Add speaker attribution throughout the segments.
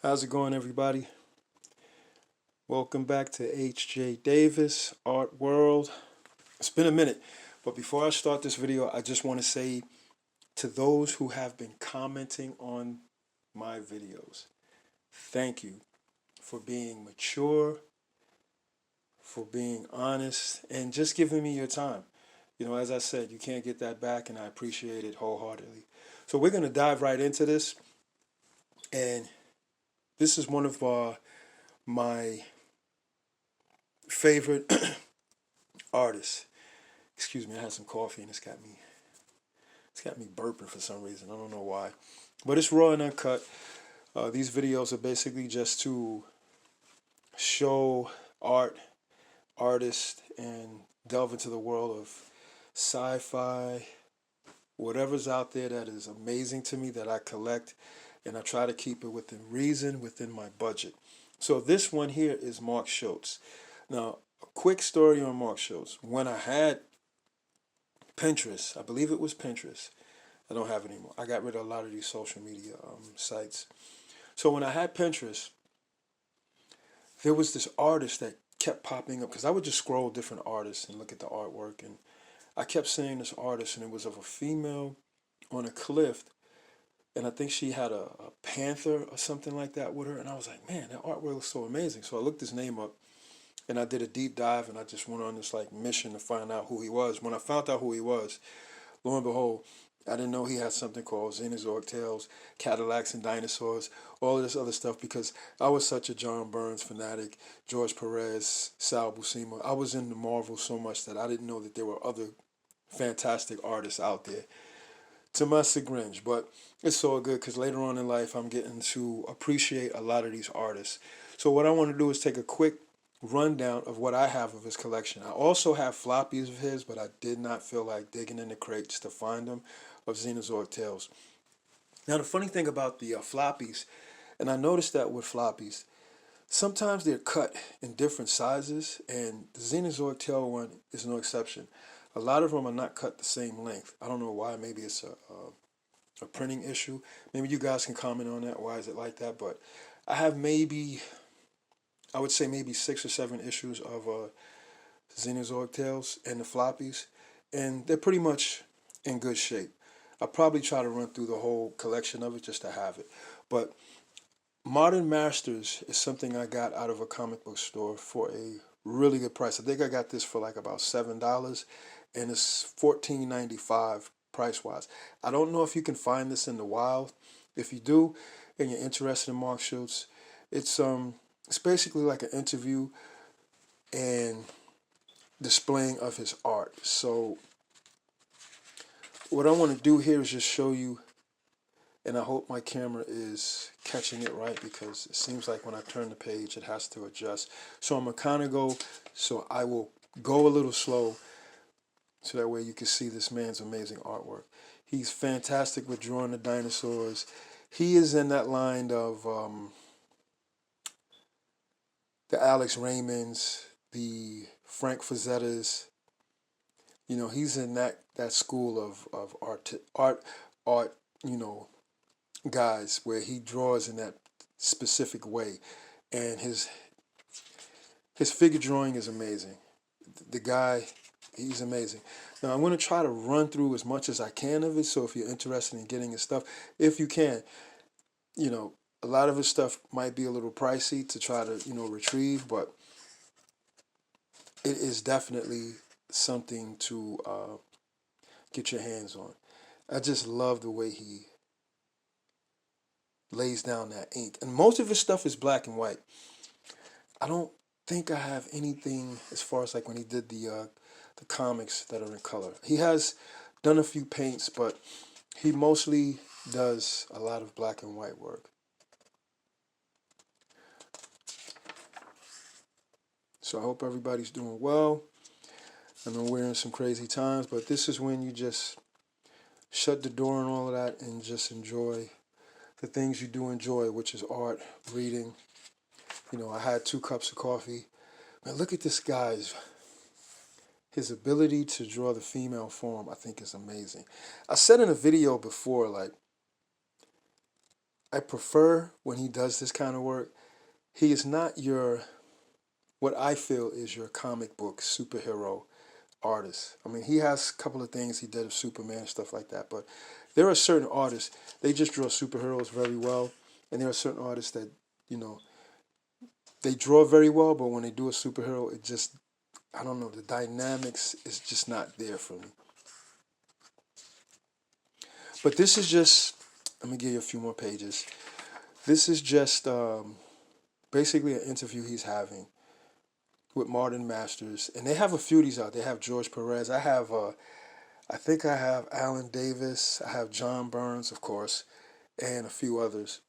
Speaker 1: How's it going, everybody? Welcome back to H.J.Davis Art World. It's been a minute, but before I start this video, I just want to say to those who have been commenting on my videos, thank you for being mature, for being honest, and just giving me your time. As I said, you can't get that back, and I appreciate it wholeheartedly. So we're going to dive right into this, and this is one of my favorite artists. Excuse me, I had some coffee and it's got me burping for some reason. I don't know why, but it's raw and uncut. These videos are basically just to show artists, and delve into the world of sci-fi, whatever's out there that is amazing to me that I collect, and I try to keep it within reason, within my budget. So this one here is Mark Schultz. Now, a quick story on Mark Schultz. When I had Pinterest, I believe it was Pinterest. I don't have it anymore. I got rid of a lot of these social media sites. So when I had Pinterest, there was this artist that kept popping up because I would just scroll different artists and look at the artwork, and I kept seeing this artist, and it was of a female on a cliff, and I think she had a panther or something like that with her, and I was like, man, that artwork looks so amazing. So I looked his name up, and I did a deep dive, and I just went on this like mission to find out who he was. When I found out who he was, lo and behold, I didn't know he had something called Xenosaur Tales, Cadillacs and Dinosaurs, all of this other stuff, because I was such a John Burns fanatic, George Perez, Sal Buscema. I was into Marvel so much that I didn't know that there were other fantastic artists out there, to my chagrin. But it's all good because later on in life, I'm getting to appreciate a lot of these artists. So what I want to do is take a quick rundown of what I have of his collection. I also have floppies of his, but I did not feel like digging in the crates to find them, of Xenosaur Tales. Now, the funny thing about the floppies, and I noticed that with floppies, sometimes they're cut in different sizes, and the Xenosaur Tail one is no exception. A lot of them are not cut the same length. I don't know why. Maybe it's a printing issue. Maybe you guys can comment on that. Why is it like that? But I have I would say maybe 6 or 7 issues of Xenosaur Tales and the floppies, and they're pretty much in good shape. I'll probably try to run through the whole collection of it just to have it. But Modern Masters is something I got out of a comic book store for a really good price. I think I got this for like about $7, and it's $14.95 price wise. I don't know if you can find this in the wild. If you do, and you're interested in Mark Schultz, it's basically like an interview and displaying of his art. So what I want to do here is just show you, and I hope my camera is catching it right, because it seems like when I turn the page it has to adjust. So I'm going to kind of I will go a little slow so that way you can see this man's amazing artwork. He's fantastic with drawing the dinosaurs. He is in that line of the Alex Raymonds, the Frank Fazettas. He's in that school of art, you know, guys, where he draws in that specific way, and his figure drawing is amazing. The guy, he's amazing. Now I'm going to try to run through as much as I can of it. So if you're interested in getting his stuff, if you can, you know, a lot of his stuff might be a little pricey to try to retrieve, but it is definitely something to get your hands on. I just love the way he lays down that ink, and most of his stuff is black and white. I don't think I have anything as far as like when he did the comics that are in color. He has done a few paints, but he mostly does a lot of black and white work. So I hope everybody's doing well. I know we're in some crazy times, but this is when you just shut the door and all of that and just enjoy the things you do enjoy, which is art, reading. I had 2 cups of coffee. Man, look at this guy's. His ability to draw the female form, I think, is amazing. I said in a video before, like, I prefer when he does this kind of work. He is not your, what I feel is your comic book superhero artist. I mean, he has a couple of things he did of Superman and stuff like that, but there are certain artists, they just draw superheroes very well, and there are certain artists that, you know, they draw very well, but when they do a superhero, it just, I don't know, the dynamics is just not there for me. But this is just, let me give you a few more pages. This is just basically an interview he's having with Martin Masters, and they have a few of these out. They have George Perez. I think I have Alan Davis. I have John Burns, of course, and a few others.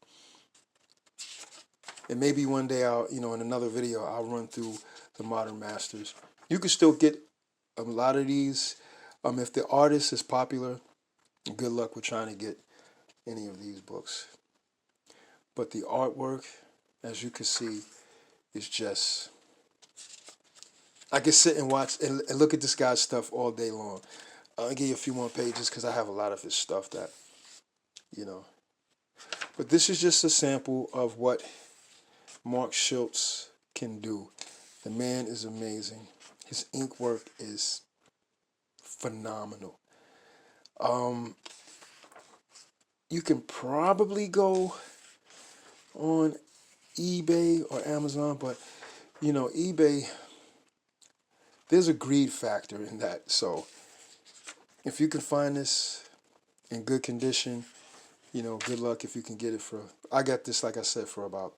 Speaker 1: And maybe one day I'll, in another video, I'll run through the Modern Masters. You can still get a lot of these. If the artist is popular, good luck with trying to get any of these books. But the artwork, as you can see, is just, I can sit and watch and look at this guy's stuff all day long. I'll give you a few more pages because I have a lot of his stuff that, you know. But this is just a sample of what Mark Schultz can do. The man is amazing. His ink work is phenomenal. You can probably go on eBay or Amazon, but eBay, there's a greed factor in that. So if you can find this in good condition, good luck if you can get it for, I got this, like I said, for about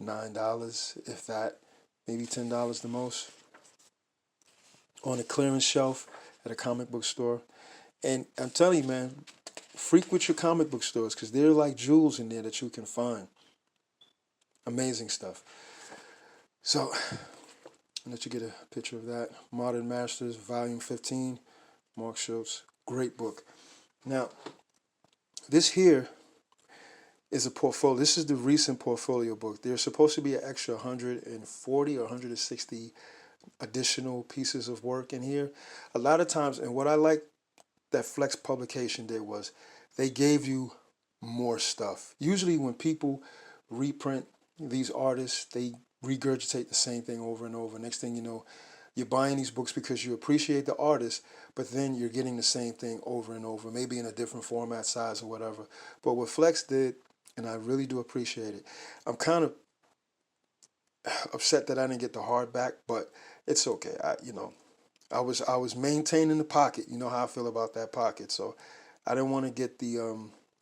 Speaker 1: $9, if that, maybe $10 the most, on a clearance shelf at a comic book store. And I'm telling you, man, frequent your comic book stores because there are like jewels in there that you can find. Amazing stuff. So, I'll let you get a picture of that. Modern Masters, Volume 15, Mark Schultz. Great book. Now, this here is a portfolio. This is the recent portfolio book. There's supposed to be an extra 140 or 160 additional pieces of work in here. A lot of times, and what I like that Flex publication did was they gave you more stuff. Usually when people reprint these artists, they regurgitate the same thing over and over. Next thing you know, you're buying these books because you appreciate the artist, but then you're getting the same thing over and over, maybe in a different format, size, or whatever. But what Flex did, and I really do appreciate it, I'm kind of upset that I didn't get the hardback, but it's okay. I was maintaining the pocket. You know how I feel about that pocket, so I didn't want to get the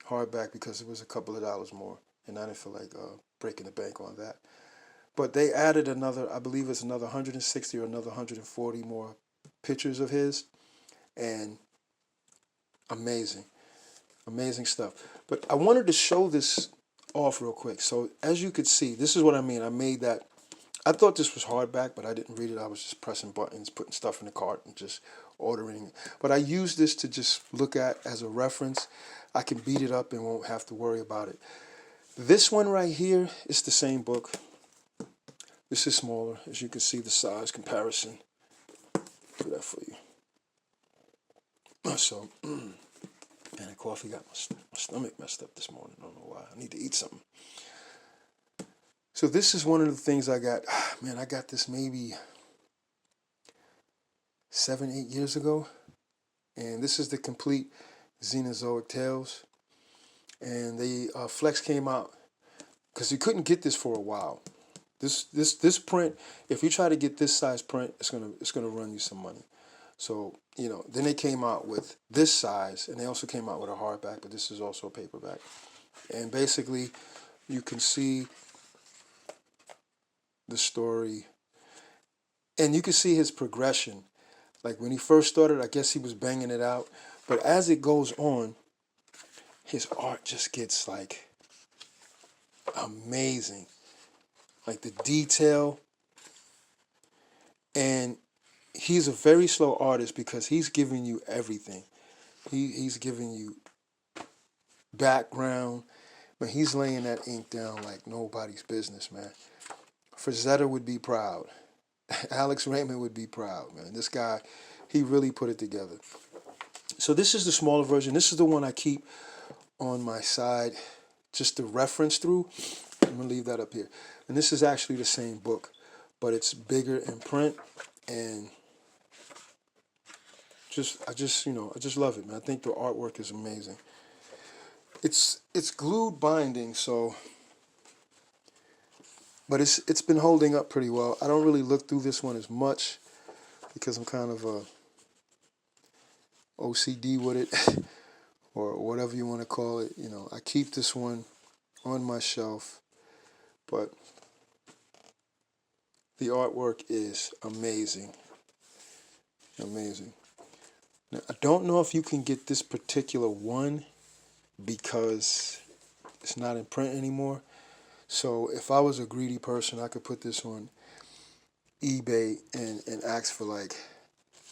Speaker 1: hardback because it was a couple of dollars more, and I didn't feel like breaking the bank on that. But they added another, I believe it's another 160 or another 140 more pictures of his, and amazing, amazing stuff. But I wanted to show this off real quick. So as you could see, this is what I mean. I made that. I thought this was hardback, but I didn't read it. I was just pressing buttons, putting stuff in the cart, and just ordering. But I used this to just look at as a reference. I can beat it up and won't have to worry about it. This one right here is the same book. This is smaller, as you can see the size comparison. Do that for you. So, man, the coffee got my stomach messed up this morning. I don't know why. I need to eat something. So this is one of the things I got. Man, I got this maybe 7, 8 years ago. And this is the complete Xenozoic Tales. And the Flex came out because you couldn't get this for a while. This print, if you try to get this size print, it's gonna run you some money. So then they came out with this size, and they also came out with a hardback, but this is also a paperback. And basically, you can see the story, and you can see his progression. Like when he first started, I guess he was banging it out, but as it goes on, his art just gets like amazing. Like the detail, and he's a very slow artist because he's giving you everything. He's giving you background, but he's laying that ink down like nobody's business, man. Frazetta would be proud. Alex Raymond would be proud, man. This guy, he really put it together. So this is the smaller version. This is the one I keep on my side just to reference through, I'm going to leave that up here. And this is actually the same book, but it's bigger in print, and I just love it, man. I think the artwork is amazing. It's glued binding, so, but it's been holding up pretty well. I don't really look through this one as much because I'm kind of OCD with it, or whatever you want to call it. I keep this one on my shelf, but the artwork is amazing. Amazing. Now, I don't know if you can get this particular one because it's not in print anymore. So if I was a greedy person, I could put this on eBay and ask for like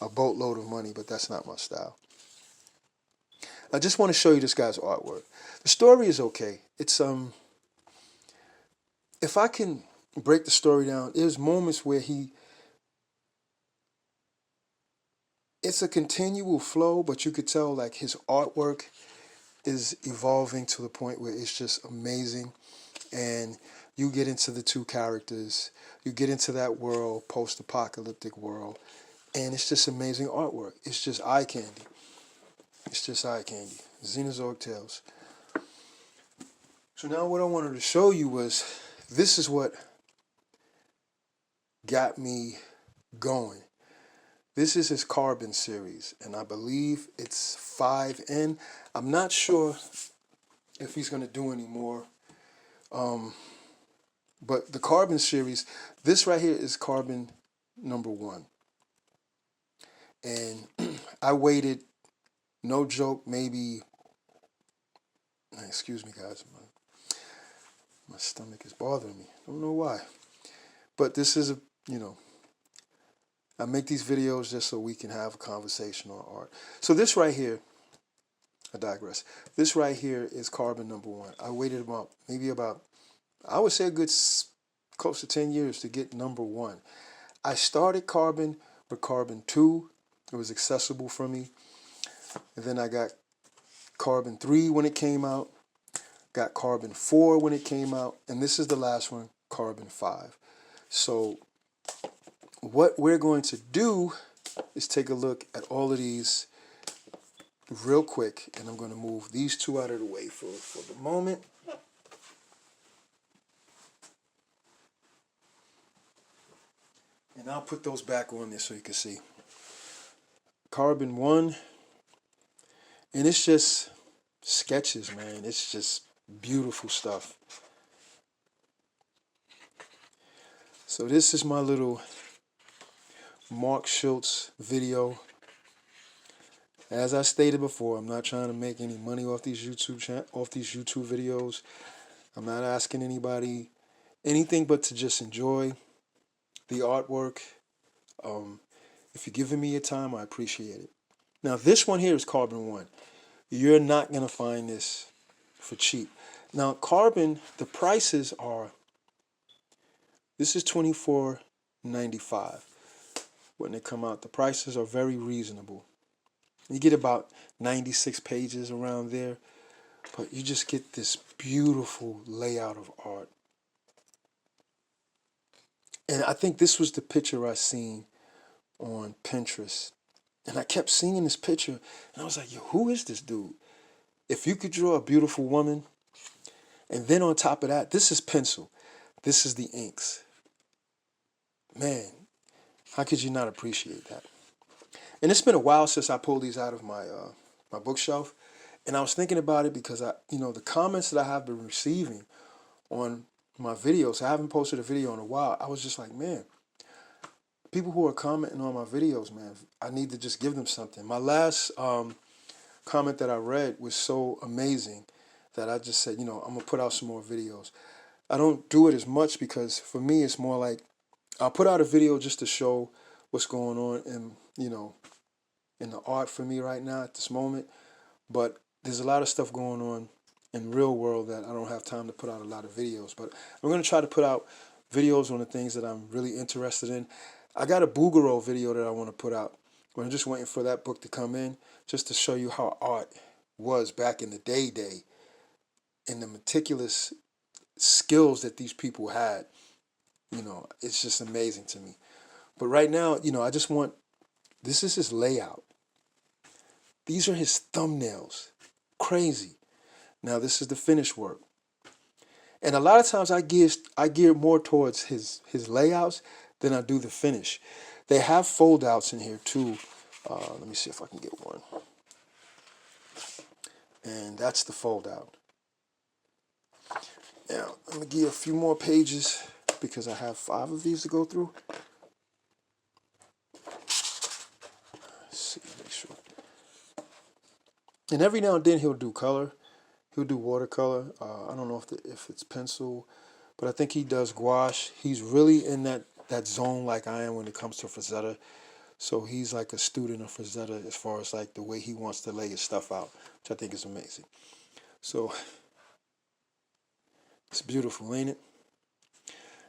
Speaker 1: a boatload of money, but that's not my style. I just want to show you this guy's artwork. The story is okay. It's if I can break the story down, there's moments where it's a continual flow, but you could tell like his artwork is evolving to the point where it's just amazing. And you get into the two characters, you get into that world, post-apocalyptic world, and it's just amazing artwork. It's just eye candy. It's just eye candy. Xenozoic Tales. So now what I wanted to show you was, this is what got me going. This is his Carbon series, and I believe it's 5N. I'm not sure if he's going to do any more. But the Carbon series, this right here is Carbon number 1. And I waited, no joke, maybe, excuse me guys, my stomach is bothering me. I don't know why. But this is I make these videos just so we can have a conversation on art. So this right here, I digress. This right here is Carbon number 1. I waited maybe about, I would say a good close to 10 years to get number 1. I started Carbon with Carbon 2. It was accessible for me. And then I got Carbon 3 when it came out. Got Carbon 4 when it came out. And this is the last one, Carbon 5. So what we're going to do is take a look at all of these real quick. And I'm going to move these two out of the way for the moment. And I'll put those back on there so you can see. Carbon 1. And it's just sketches, man. It's just beautiful stuff. So this is my little Mark Schultz video. As I stated before, I'm not trying to make any money off these YouTube videos. I'm not asking anybody anything but to just enjoy the artwork. If you're giving me your time, I appreciate it. Now this one here is Carbon 1. You're not going to find this for cheap. Now Carbon, the prices are, this is $24.95 when they come out. The prices are very reasonable. You get about 96 pages around there, but you just get this beautiful layout of art. And I think this was the picture I seen on Pinterest. And I kept seeing this picture, and I was like, yo, who is this dude? If you could draw a beautiful woman, and then on top of that, this is pencil. This is the inks. Man, how could you not appreciate that? And it's been a while since I pulled these out of my my bookshelf, and I was thinking about it because the comments that I have been receiving on my videos. I haven't posted a video in a while. I was just like, man, people who are commenting on my videos, man, I need to just give them something. My last comment that I read was so amazing that I just said, I'm going to put out some more videos. I don't do it as much because for me, it's more like I'll put out a video just to show what's going on in the art for me right now at this moment. But there's a lot of stuff going on in the real world that I don't have time to put out a lot of videos. But I'm going to try to put out videos on the things that I'm really interested in. I got a Bouguereau video that I want to put out. But I'm just waiting for that book to come in just to show you how art was back in the day. and the meticulous skills that these people had, it's just amazing to me. But right now, I just want, this is his layout. These are his thumbnails. Crazy. Now this is the finished work. And a lot of times I gear more towards his layouts than I do the finish. They have fold outs in here too. Let me see if I can get one. And that's the fold out. Now, I'm going to give you a few more pages because I have 5 of these to go through. Let's see, make sure. And every now and then he'll do color. He'll do watercolor. I don't know if it's pencil, but I think he does gouache. He's really in that zone like I am when it comes to Frazetta. So he's like a student of Frazetta as far as like the way he wants to lay his stuff out, which I think is amazing. So it's beautiful, ain't it?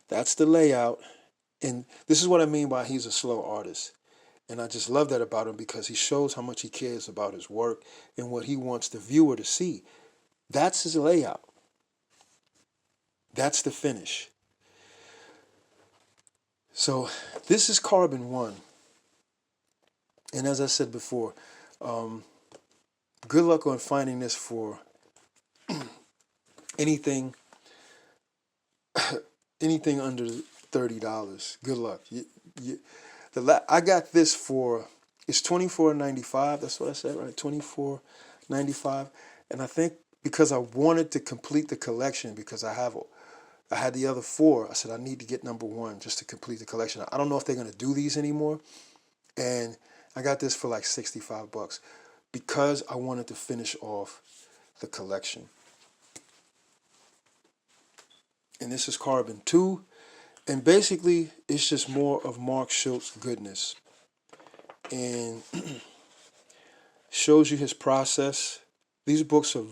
Speaker 1: That's the layout. And this is what I mean by he's a slow artist. And I just love that about him because he shows how much he cares about his work and what he wants the viewer to see. That's his layout. That's the finish. So this is Carbon 1. And as I said before, good luck on finding this for anything under $30. Good luck. I got this for, it's $24.95. That's what I said, right? $24.95. And I think because I wanted to complete the collection, because I had the other 4, I said I need to get number 1 just to complete the collection. I don't know if they're going to do these anymore. And I got this for like $65 because I wanted to finish off the collection. And this is Carbon 2. And basically, it's just more of Mark Schultz goodness. And shows you his process. These books are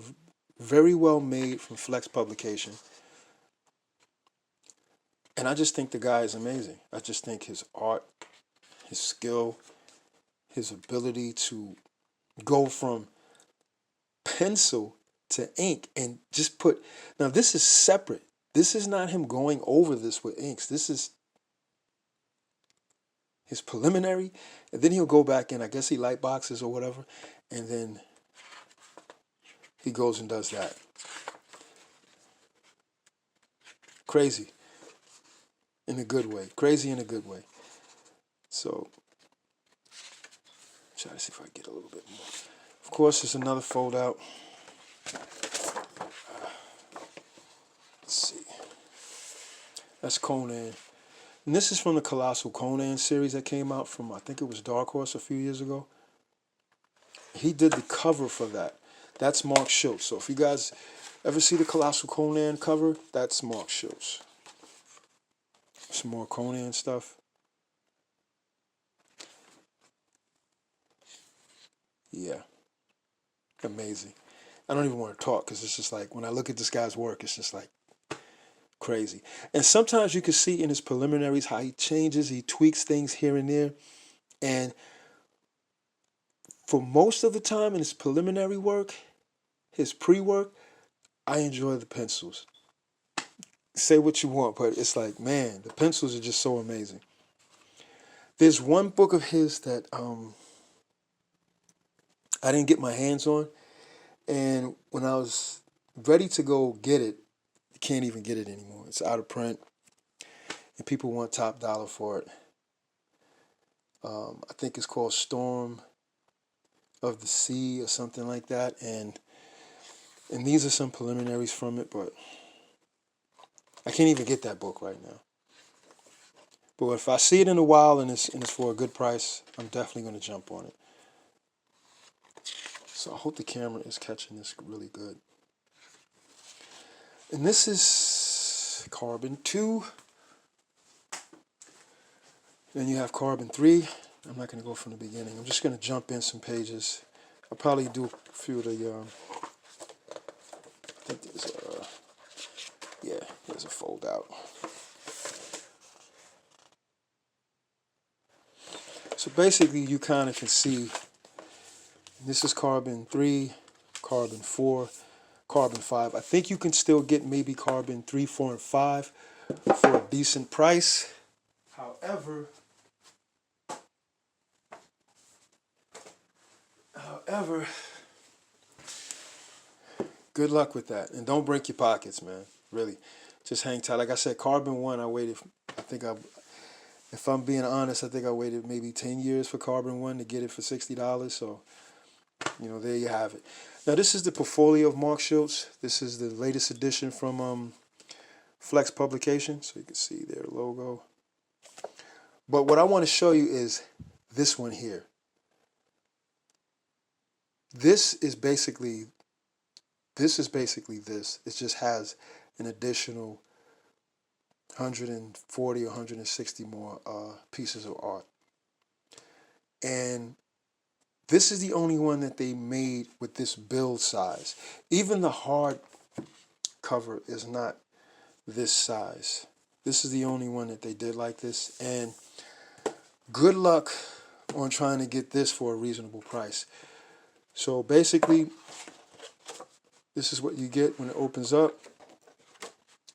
Speaker 1: very well made from Flex Publication. And I just think the guy is amazing. I just think his art, his skill, his ability to go from pencil to ink and just put, now this is separate. This is not him going over this with inks. This is his preliminary, and then he'll go back in, I guess he light boxes or whatever, and then he goes and does that. Crazy in a good way. Crazy in a good way. So, try to see if I get a little bit more. Of course, there's another fold out. Let's see. That's Conan. And this is from the Colossal Conan series that came out from, I think it was Dark Horse a few years ago. He did the cover for that. That's Mark Schultz. So if you guys ever see the Colossal Conan cover, that's Mark Schultz. Some more Conan stuff. Yeah. Amazing. I don't even want to talk because it's just like, when I look at this guy's work, it's just like crazy. And sometimes you can see in his preliminaries how he changes, he tweaks things here and there. And for most of the time in his preliminary work, his pre-work, I enjoy the pencils. Say what you want, but it's like, man, the pencils are just so amazing. There's one book of his that I didn't get my hands on, and when I was ready to go get it, you can't even get it anymore. It's out of print, and people want top dollar for it. I think it's called Storm of the Sea or something like that, and these are some preliminaries from it, but I can't even get that book right now. But if I see it in a while and it's for a good price, I'm definitely going to jump on it. So I hope the camera is catching this really good. And this is Carbon 2. Then you have Carbon 3. I'm not going to go from the beginning. I'm just going to jump in some pages. I'll probably do a few of the, I think there's there's a fold out. So basically you kind of can see, this is Carbon 3, Carbon 4. carbon 5. I think you can still get maybe carbon 3, 4, and 5 for a decent price. However, good luck with that. And don't break your pockets, man. Really. Just hang tight. Like I said, carbon 1, I waited, if I'm being honest, I think I waited maybe 10 years for carbon 1 to get it for $60. So, there you have it. Now, this is the portfolio of Mark Schultz. This is the latest edition from Flex Publication. So you can see their logo. But what I want to show you is this one here. This is basically this. It just has an additional 140 or 160 more pieces of art. And this is the only one that they made with this build size. Even the hard cover is not this size. This is the only one that they did like this. And good luck on trying to get this for a reasonable price. So basically, this is what you get when it opens up.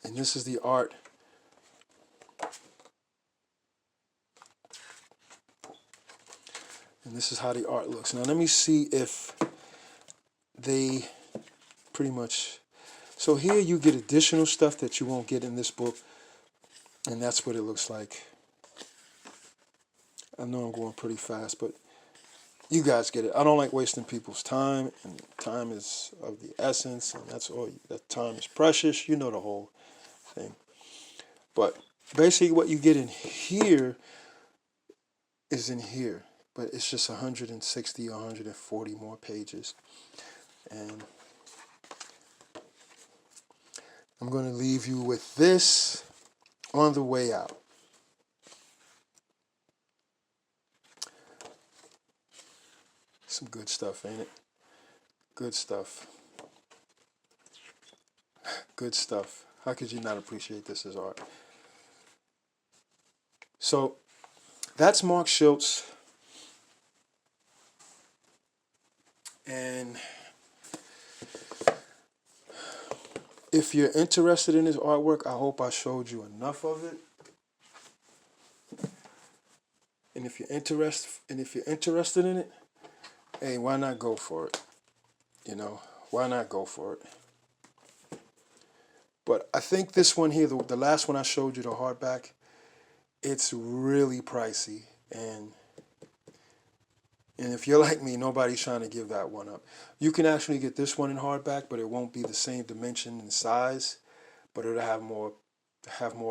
Speaker 1: And this is the art. And this is how the art looks. Now let me see if they pretty much... So here you get additional stuff that you won't get in this book. And that's what it looks like. I know I'm going pretty fast, but you guys get it. I don't like wasting people's time, and time is of the essence, and that's all. That time is precious. You know the whole thing. But basically what you get in here is in here, but it's just 160 or 140 more pages. And I'm going to leave you with this on the way out. Some good stuff, ain't it? Good stuff. Good stuff. How could you not appreciate this as art? So that's Mark Schultz. And if you're interested in his artwork, I hope I showed you enough of it. And if you're interested in it, hey, why not go for it? Why not go for it? But I think this one here, the last one I showed you, the hardback, it's really pricey. And if you're like me, nobody's trying to give that one up. You can actually get this one in hardback, but it won't be the same dimension and size, but it'll have more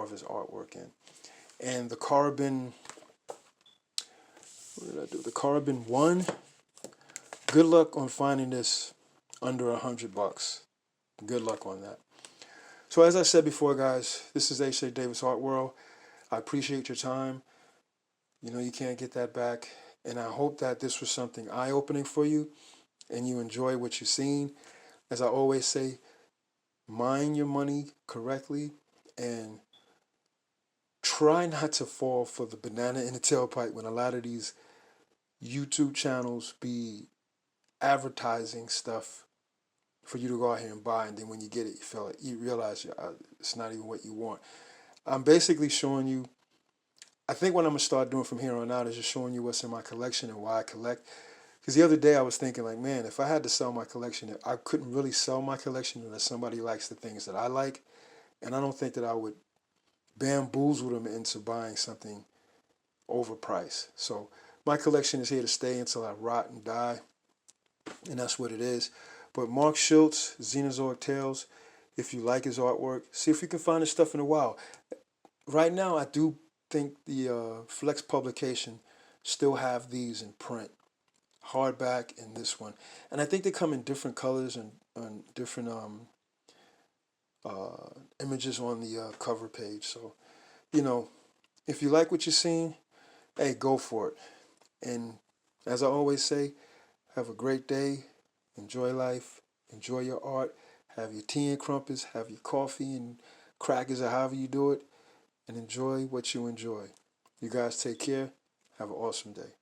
Speaker 1: of his artwork in. And the carbon, what did I do? The carbon 1, good luck on finding this under $100. Good luck on that. So as I said before, guys, this is H.J.Davis Art World. I appreciate your time. You can't get that back. And I hope that this was something eye-opening for you and you enjoy what you've seen. As I always say, mind your money correctly and try not to fall for the banana in the tailpipe when a lot of these YouTube channels be advertising stuff for you to go out here and buy, and then when you get it, you realize it's not even what you want. I'm basically showing you, I think what I'm going to start doing from here on out is just showing you what's in my collection and why I collect. Because the other day I was thinking, like, man, if I had to sell my collection, I couldn't really sell my collection unless somebody likes the things that I like. And I don't think that I would bamboozle them into buying something overpriced. So my collection is here to stay until I rot and die. And that's what it is. But Mark Schultz, Xenozoic Tales, if you like his artwork, see if you can find his stuff in the wild. Right now, I do think the Flex Publication still have these in print. Hardback and this one. And I think they come in different colors and different images on the cover page. So, if you like what you're seeing, hey, go for it. And as I always say, have a great day. Enjoy life. Enjoy your art. Have your tea and crumpets. Have your coffee and crackers or however you do it. And enjoy what you enjoy. You guys take care. Have an awesome day.